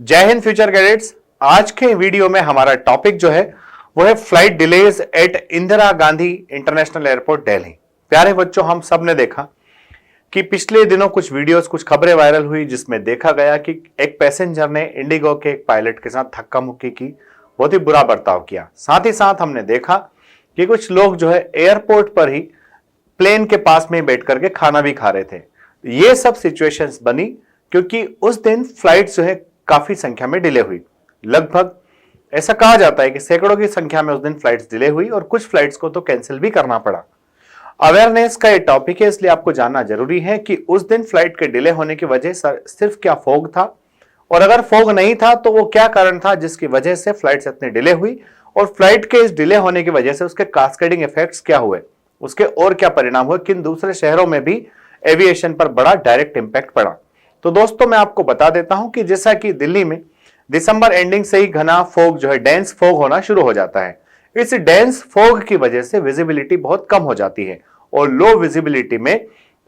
जय Hind future cadets. आज के वीडियो में हमारा टॉपिक जो है वो है flight delays at Indira Gandhi international airport Delhi. प्यारे बच्चों, हम सब ने देखा कि पिछले दिनों कुछ वीडियोस, कुछ खबरें वायरल हुई जिसमें देखा गया कि एक पैसेंजर ने इंडिगो के एक पायलट के साथ धक्का मुक्की की, बहुत ही बुरा बर्ताव किया। साथ ही साथ हमने देखा कि कुछ लोग जो है एयरपोर्ट पर ही प्लेन के पास में बैठ करके खाना भी खा रहे थे। ये सब सिचुएशंस बनी क्योंकि उस दिन फ्लाइट जो है काफी संख्या में डिले हुई। लगभग ऐसा कहा जाता है कि सैकड़ों की संख्या में उस दिन फ्लाइट्स डिले हुई और कुछ फ्लाइट्स को तो कैंसिल भी करना पड़ा। अवेयरनेस का ये टॉपिक है, इसलिए आपको जानना जरूरी है कि उस दिन फ्लाइट के डिले होने की वजह सिर्फ क्या फॉग था, और अगर फॉग नहीं था तो वो क्या कारण था जिसकी वजह से फ्लाइट्स इतनी डिले हुई, और फ्लाइट के इस डिले होने की वजह से उसके कास्केडिंग इफेक्ट्स क्या हुए, उसके और क्या परिणाम हुए, किन दूसरे शहरों में भी एविएशन पर बड़ा डायरेक्ट इंपैक्ट पड़ा। तो दोस्तों, मैं आपको बता देता हूं कि जैसा कि दिल्ली में दिसंबर एंडिंग से ही घना फॉग जो है, डेंस फॉग होना शुरू हो जाता है। इस डेंस फॉग की वजह से विजिबिलिटी बहुत कम हो जाती है और लो विजिबिलिटी में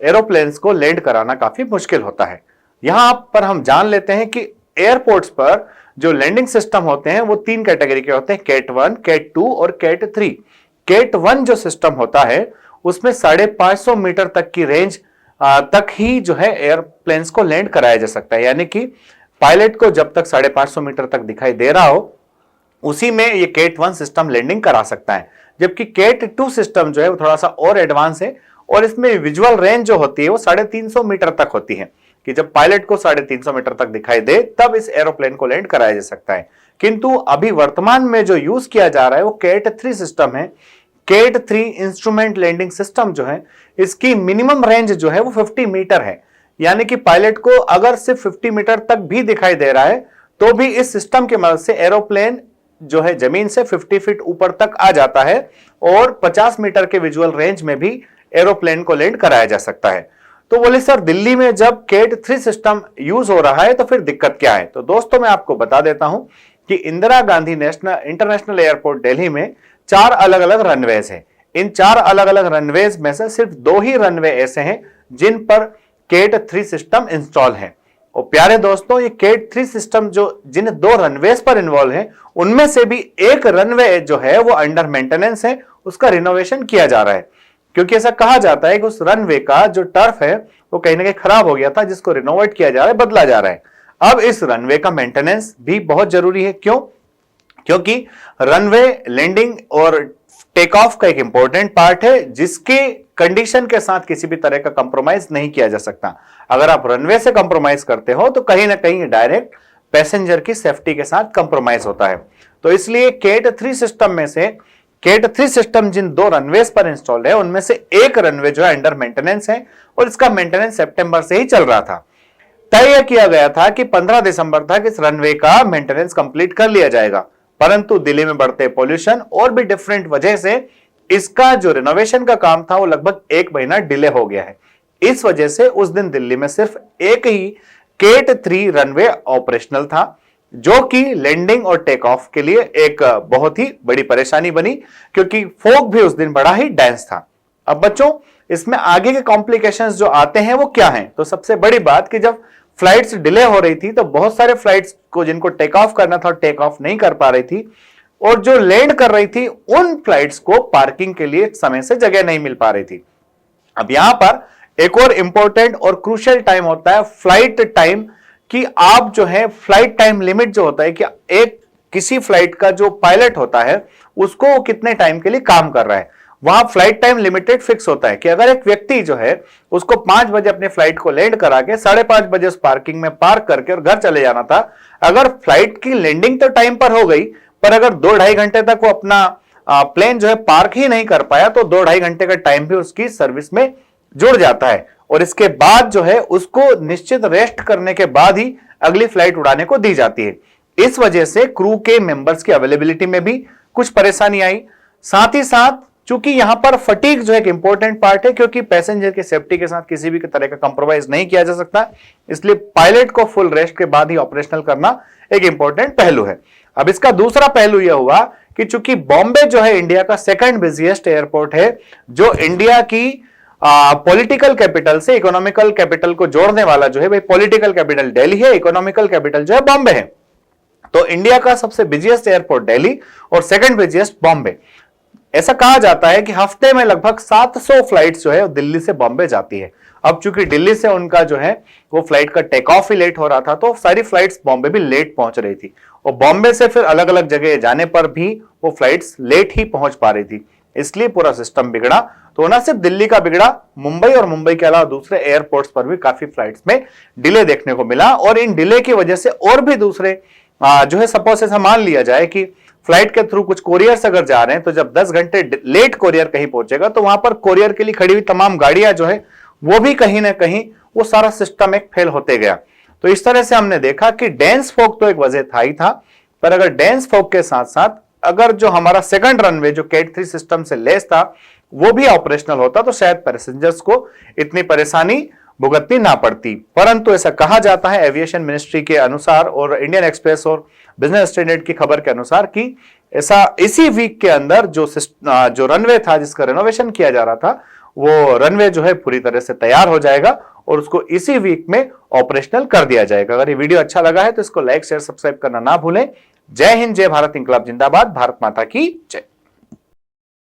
एरोप्लेन्स को लैंड कराना काफी मुश्किल होता है। यहां पर हम जान लेते हैं कि एयरपोर्ट्स पर जो लैंडिंग सिस्टम होते हैं वो तीन कैटेगरी के होते हैं, कैट 1, कैट 2 और कैट 3। कैट 1 जो सिस्टम होता है उसमें 550 मीटर तक की रेंज तक ही जो है एयरप्लेन्स को लैंड कराया जा सकता है, यानी कि पायलट को जब तक 550 मीटर तक दिखाई दे रहा हो उसी में ये कैट 1 सिस्टम लैंडिंग करा सकता है। जबकि कैट 2 सिस्टम जो है वो थोड़ा सा और एडवांस है और इसमें विजुअल रेंज जो होती है वो 350 मीटर तक होती है कि जब पायलट को 350 मीटर तक दिखाई दे तब इस एरोप्लेन को लैंड कराया जा सकता है। किंतु अभी वर्तमान में जो यूज किया जा रहा है वो कैट 3 सिस्टम है। कैट 3 इंस्ट्रूमेंट लैंडिंग सिस्टम जो है, इसकी मिनिमम रेंज जो है वो 50 मीटर है, यानी कि पायलट को अगर सिर्फ 50 मीटर तक भी दिखाई दे रहा है तो भी इस सिस्टम की मदद से एरोप्लेन जो है जमीन से 50 फीट ऊपर तक आ जाता है और 50 मीटर के विजुअल रेंज में भी एरोप्लेन को लैंड कराया जा सकता है। तो बोले सर, दिल्ली में जब कैट 3 सिस्टम यूज हो रहा है तो फिर दिक्कत क्या है? तो दोस्तों, मैं आपको बता देता हूं कि इंदिरा गांधी इंटरनेशनल एयरपोर्ट दिल्ली में 4 अलग अलग रनवेज हैं। इन 4 अलग अलग रनवेज में से सिर्फ 2 ही रनवे ऐसे हैं जिन पर कैट 3 सिस्टम इंस्टॉल है। और प्यारे दोस्तों, ये कैट 3 सिस्टम जो जिन 2 रनवेज पर इन्वॉल्व है उनमें से भी एक रनवे जो है वो अंडर मेंटेनेंस है, उसका रिनोवेशन किया जा रहा है। क्योंकि ऐसा कहा जाता है कि उस रनवे का जो टर्फ है वो कहीं ना कहीं खराब हो गया था, जिसको रिनोवेट किया जा रहा है, बदला जा रहा है। अब इस रनवे का मेंटेनेंस भी बहुत जरूरी है। क्यों? क्योंकि रनवे लैंडिंग और टेक ऑफ का एक इंपॉर्टेंट पार्ट है जिसके कंडीशन के साथ किसी भी तरह का कंप्रोमाइज नहीं किया जा सकता। अगर आप रनवे से कंप्रोमाइज करते हो तो कहीं ना कहीं डायरेक्ट पैसेंजर की सेफ्टी के साथ कंप्रोमाइज होता है। तो इसलिए कैट 3 सिस्टम में से कैट 3 सिस्टम जिन 2 रनवेज पर इंस्टॉल है उनमें से एक रनवे जो है अंडर मेंटेनेंस है और इसका मेंटेनेंस सितंबर से ही चल रहा था। तय किया गया था कि 15 दिसंबर तक इस रनवे का मेंटेनेंस कंप्लीट कर लिया जाएगा, परंतु दिल्ली में बढ़ते पॉल्यूशन और भी डिफरेंट वजह से इसका जो रिनोवेशन का काम था वो लगभग 1 महीना डिले हो गया है। इस वजह से उस दिन दिल्ली में सिर्फ एक ही कैट 3 रनवे ऑपरेशनल था, जो कि लैंडिंग और टेक ऑफ के लिए एक बहुत ही बड़ी परेशानी बनी क्योंकि फॉग भी उस दिन बड़ा ही डेंस था। अब बच्चों, इसमें आगे के कॉम्प्लिकेशंस जो आते हैं वो क्या हैं? तो सबसे बड़ी बात कि जब फ्लाइट्स डिले हो रही थी तो बहुत सारे फ्लाइट्स को जिनको टेक ऑफ करना था टेक ऑफ नहीं कर पा रही थी, और जो लैंड कर रही थी उन फ्लाइट्स को पार्किंग के लिए समय से जगह नहीं मिल पा रही थी। अब यहां पर एक और इंपॉर्टेंट और क्रूशियल टाइम होता है फ्लाइट टाइम, कि आप जो है फ्लाइट टाइम लिमिट जो होता है कि एक किसी फ्लाइट का जो पायलट होता है उसको वो कितने टाइम के लिए काम कर रहा है। वहां फ्लाइट टाइम लिमिटेड फिक्स होता है कि अगर एक व्यक्ति जो है उसको 5 बजे अपने फ्लाइट को लैंड करा के 5:30 बजे उस पार्किंग में पार्क करके और घर चले जाना था, अगर फ्लाइट की लैंडिंग तो टाइम पर हो गई पर अगर 2-2.5 घंटे तक वो अपना प्लेन जो है पार्क ही नहीं कर पाया तो 2-2.5 घंटे का टाइम भी उसकी सर्विस में जुड़ जाता है और इसके बाद जो है उसको निश्चित रेस्ट करने के बाद ही अगली फ्लाइट उड़ाने को दी जाती है। इस वजह से क्रू के मेंबर्स की अवेलेबिलिटी में भी कुछ परेशानी आई। साथ ही साथ चूंकि यहां पर फटीग जो एक इंपॉर्टेंट पार्ट है, क्योंकि पैसेंजर की सेफ्टी के साथ किसी भी तरह का कंप्रोमाइज नहीं किया जा सकता, इसलिए पायलट को फुल रेस्ट के बाद ही ऑपरेशनल करना एक इंपॉर्टेंट पहलू है। अब इसका दूसरा पहलू यह हुआ कि चूंकि बॉम्बे जो है इंडिया का सेकंड बिजिएस्ट एयरपोर्ट है, जो इंडिया की पॉलिटिकल कैपिटल से इकोनॉमिकल कैपिटल को जोड़ने वाला जो है, भाई पॉलिटिकल कैपिटल दिल्ली है, इकोनॉमिकल कैपिटल जो है बॉम्बे है। तो इंडिया का सबसे बिजिएस्ट एयरपोर्ट दिल्ली और सेकंड बिजिएस्ट बॉम्बे। ऐसा कहा जाता है कि हफ्ते में लगभग 700 फ्लाइट्स जो है दिल्ली से बॉम्बे जाती है। अब चूंकि दिल्ली से उनका जो है वो फ्लाइट का टेक ऑफ ही लेट हो रहा था, तो सारी फ्लाइट्स बॉम्बे भी लेट पहुंच रही थी और बॉम्बे से फिर अलग अलग जगह जाने पर भी वो फ्लाइट्स लेट ही पहुंच पा रही थी, इसलिए पूरा सिस्टम बिगड़ा। तो ना सिर्फ दिल्ली का बिगड़ा, मुंबई और मुंबई के अलावा दूसरे एयरपोर्ट्स पर भी काफी फ्लाइट्स में डिले देखने को मिला। और इन डिले की वजह से और भी दूसरे जो है, सपोज ऐसा मान लिया जाए कि फ्लाइट के थ्रू कुछ कोरियर्स अगर जा रहे हैं, तो जब 10 घंटे लेट कोरियर कहीं पहुंचेगा तो वहां पर कोरियर के लिए खड़ी हुई तमाम गाड़ियां जो है वो भी कहीं ना कहीं वो सारा सिस्टम एक फेल होते गया। तो इस तरह से हमने देखा कि डेंस फॉग तो एक वजह था ही था, पर अगर डेंस फॉग के साथ साथ अगर जो हमारा सेकंड रनवे जो कैट 3 सिस्टम से लेस था वो भी ऑपरेशनल होता तो शायद पैसेंजर्स को इतनी परेशानी भुगतनी ना पड़ती। परंतु ऐसा कहा जाता है एविएशन मिनिस्ट्री के अनुसार और इंडियन एक्सप्रेस और बिजनेस स्टैंडर्ड की खबर के अनुसार कि ऐसा इसी वीक के अंदर जो रनवे था जिसका रेनोवेशन किया जा रहा था, वो रनवे जो है पूरी तरह से तैयार हो जाएगा और उसको इसी वीक में ऑपरेशनल कर दिया जाएगा। अगर ये वीडियो अच्छा लगा है तो इसको लाइक शेयर सब्सक्राइब करना ना भूलें। जय हिंद, जय भारत, इंकलाब जिंदाबाद, भारत माता की जय।